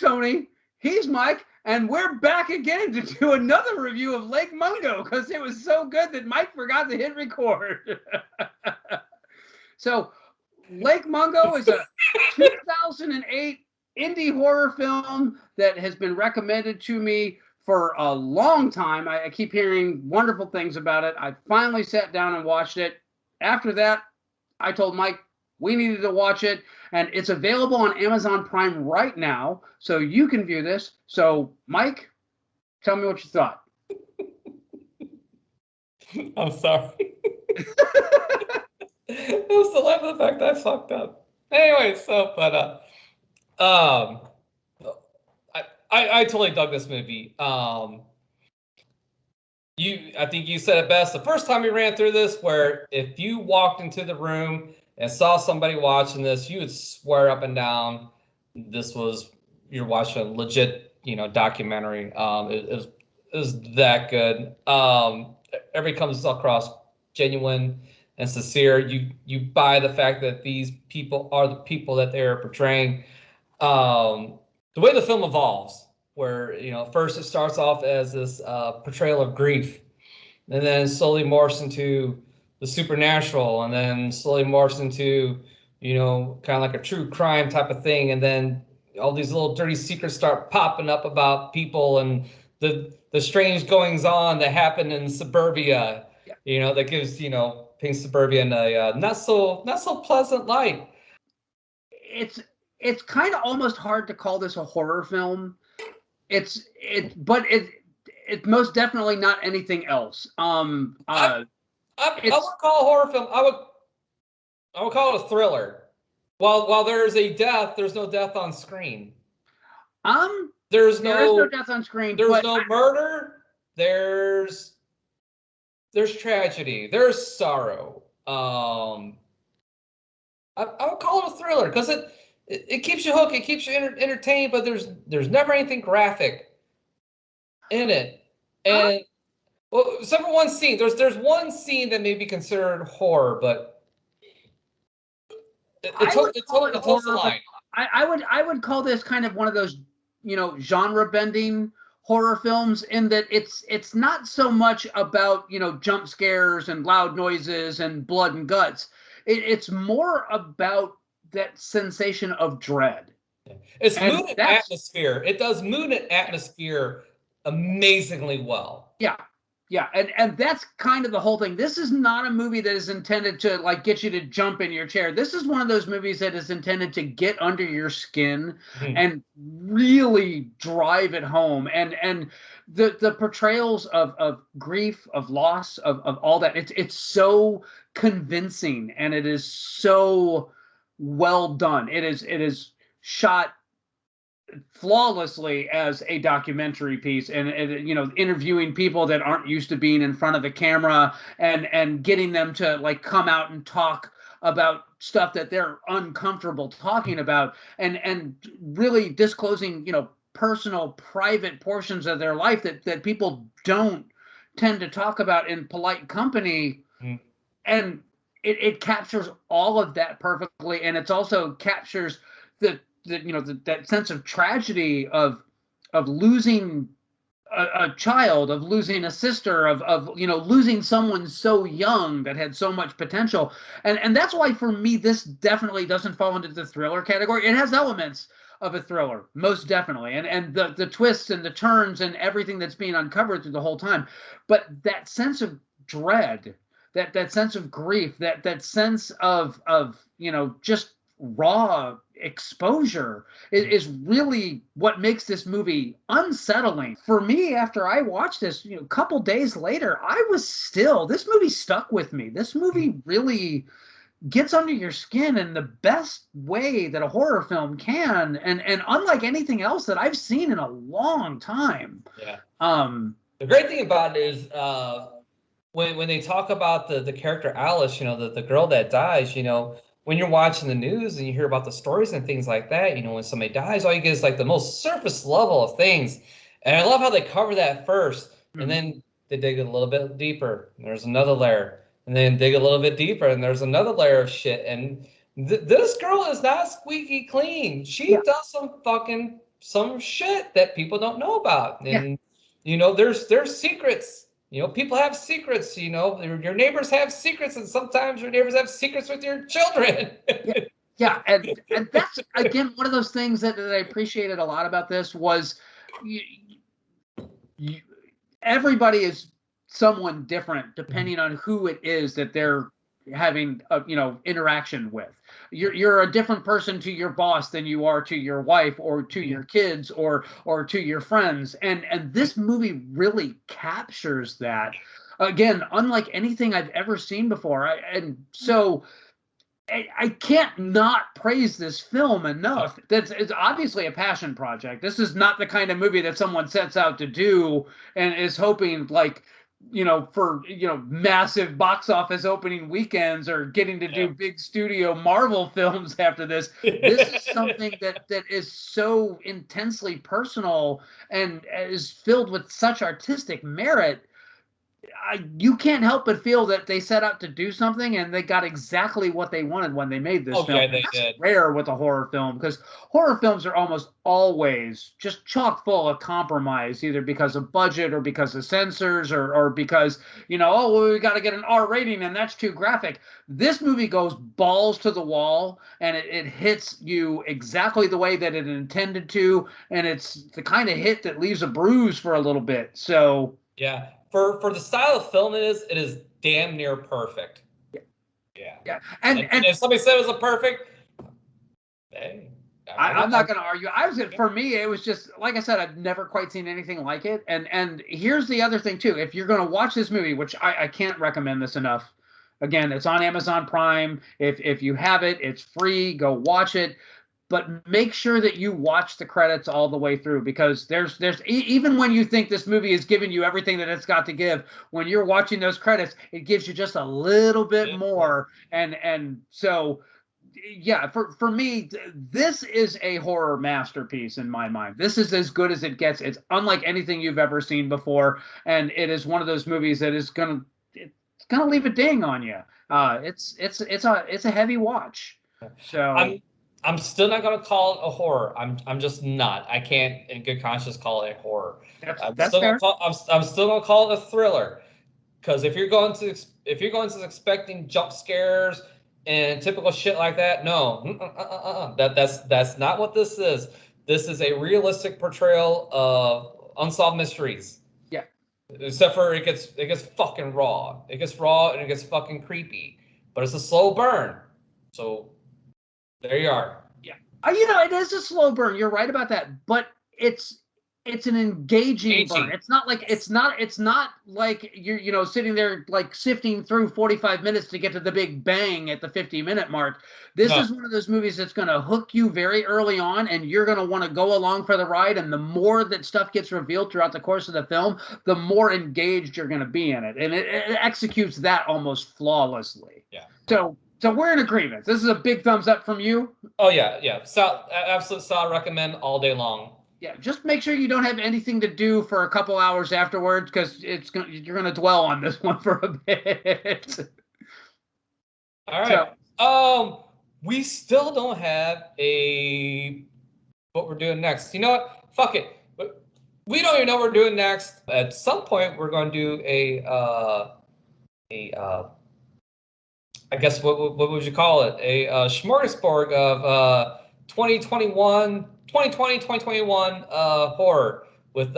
Tony. He's Mike. And we're back again to do another review of Lake Mungo because it was so good that Mike forgot to hit record. So, Lake Mungo is a 2008 indie horror film that has been recommended to me for a long time. I keep hearing wonderful things about it. I finally sat down and watched it. After that, I told Mike we needed to watch it, and it's available on Amazon Prime right now, so you can view this. So, Mike, tell me what you thought. I'm sorry. I'm still laughing at the fact that I fucked up. Anyway, I totally dug this movie. I think you said it best the first time we ran through this, where if you walked into the room and saw somebody watching this, you would swear up and down you're watching a legit, documentary. It was that good. Everybody comes across genuine and sincere. You buy the fact that these people are the people that they're portraying. The way the film evolves, where first it starts off as this portrayal of grief, and then slowly morphs into the supernatural, and then slowly morphs into kind of like a true crime type of thing, and then all these little dirty secrets start popping up about people and the strange goings on that happen in suburbia. Yeah. That gives paints suburbia in a not so pleasant light. It's kind of almost hard to call this a horror film. But it's most definitely not anything else. I would call a horror film. I would call it a thriller. While there's a death, there's no death on screen. There is no death on screen. There's no murder. There's tragedy. There's sorrow. I would call it a thriller because it keeps you hooked. It keeps you entertained. But there's never anything graphic in it. And except for one scene. There's one scene that may be considered horror, but it holds the line. I would call this kind of one of those genre bending horror films, in that it's not so much about jump scares and loud noises and blood and guts. It's more about that sensation of dread. It's mood and atmosphere. It does mood and atmosphere amazingly well. Yeah, and that's kind of the whole thing. This is not a movie that is intended to get you to jump in your chair. This is one of those movies that is intended to get under your skin and really drive it home. And the portrayals of grief, of loss, of all that, it's so convincing, and it is so well done. It is shot flawlessly as a documentary piece, and interviewing people that aren't used to being in front of the camera, and getting them to come out and talk about stuff that they're uncomfortable talking about, and really disclosing personal, private portions of their life that people don't tend to talk about in polite company. And it captures all of that perfectly, and it also captures that sense of tragedy of losing a child, of losing a sister, of losing someone so young that had so much potential, and that's why for me this definitely doesn't fall into the thriller category. It has elements of a thriller, most definitely, and the twists and the turns and everything that's being uncovered through the whole time, but that sense of dread, that sense of grief, that sense of just raw exposure is really what makes this movie unsettling. For me, after I watched this, a couple days later, this movie stuck with me. This movie really gets under your skin in the best way that a horror film can, and unlike anything else that I've seen in a long time. Yeah. The great thing about it is when they talk about the character Alice, the girl that dies, when you're watching the news and you hear about the stories and things like that, when somebody dies, all you get is the most surface level of things. And I love how they cover that first, and then they dig a little bit deeper, and there's another layer, and then dig a little bit deeper, and there's another layer of shit. And this girl is not squeaky clean. She does some fucking some shit that people don't know about. Yeah. And there's secrets. People have secrets. Your neighbors have secrets, and sometimes your neighbors have secrets with your children. Yeah, and that's again one of those things that I appreciated a lot about this was you, you, everybody is someone different depending on who it is that they're having interaction with. You're a different person to your boss than you are to your wife or to your kids or to your friends, and this movie really captures that again, unlike anything I've ever seen before. I can't not praise this film enough. It's obviously a passion project. This is not the kind of movie that someone sets out to do and is hoping for massive box office opening weekends or getting to do big studio Marvel films after this. This is something that is so intensely personal and is filled with such artistic merit. You can't help but feel that they set out to do something and they got exactly what they wanted when they made this film. Yeah, they That's did. rare with a horror film because horror films are almost always just chock full of compromise, either because of budget or because of censors or because, we got to get an R rating and that's too graphic. This movie goes balls to the wall and it hits you exactly the way that it intended to. And it's the kind of hit that leaves a bruise for a little bit. So yeah. For the style of film it is damn near perfect. Yeah. And if somebody said it was a perfect, hey, I'm not going to argue. For me, it was just, like I said, I've never quite seen anything like it. And here's the other thing, too. If you're going to watch this movie, which I can't recommend this enough, again, it's on Amazon Prime. If you have it, it's free. Go watch it. But make sure that you watch the credits all the way through because there's even when you think this movie is giving you everything that it's got to give, when you're watching those credits, it gives you just a little bit more. And so, yeah, for me, this is a horror masterpiece in my mind. This is as good as it gets. It's unlike anything you've ever seen before, and it is one of those movies that is gonna leave a ding on you. It's a heavy watch. So I'm still not going to call it a horror. I'm just not. I can't, in good conscience, call it a horror. That's fair. I'm still going to call it a thriller, because if you're going to expecting jump scares and typical shit like that, no, that's not what this is. This is a realistic portrayal of unsolved mysteries. Yeah. Except for it gets fucking raw. It gets raw and it gets fucking creepy, but it's a slow burn. So there you are. Yeah. It is a slow burn. You're right about that, but it's an engaging burn. It's not like you're sitting there like sifting through 45 minutes to get to the big bang at the 50-minute mark. This is one of those movies that's going to hook you very early on and you're going to want to go along for the ride, and the more that stuff gets revealed throughout the course of the film, the more engaged you're going to be in it. And it executes that almost flawlessly. Yeah. So we're in agreement. This is a big thumbs up from you. Oh yeah. Absolute solid recommend all day long. Yeah, just make sure you don't have anything to do for a couple hours afterwards because you're gonna dwell on this one for a bit. All right. So, we still don't have what we're doing next. You know what? Fuck it. We don't even know what we're doing next. At some point, we're going to do I guess what would you call it? A smorgasbord of 2021 horror with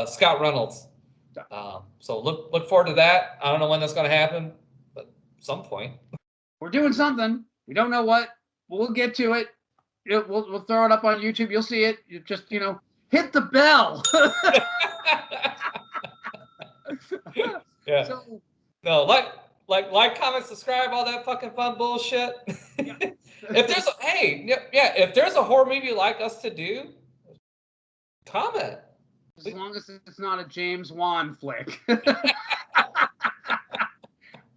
Scott Reynolds. So look forward to that. I don't know when that's going to happen, but some point. We're doing something. We don't know what. We'll get to it. We'll throw it up on YouTube. You'll see it. You just hit the bell. Yeah. So, no, like, comment, subscribe, all that fucking fun bullshit. Yeah. If there's a horror movie you'd like us to do, comment. As long as it's not a James Wan flick.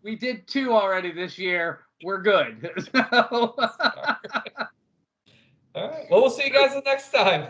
We did 2 already this year. We're good. All right. Well, we'll see you guys the next time.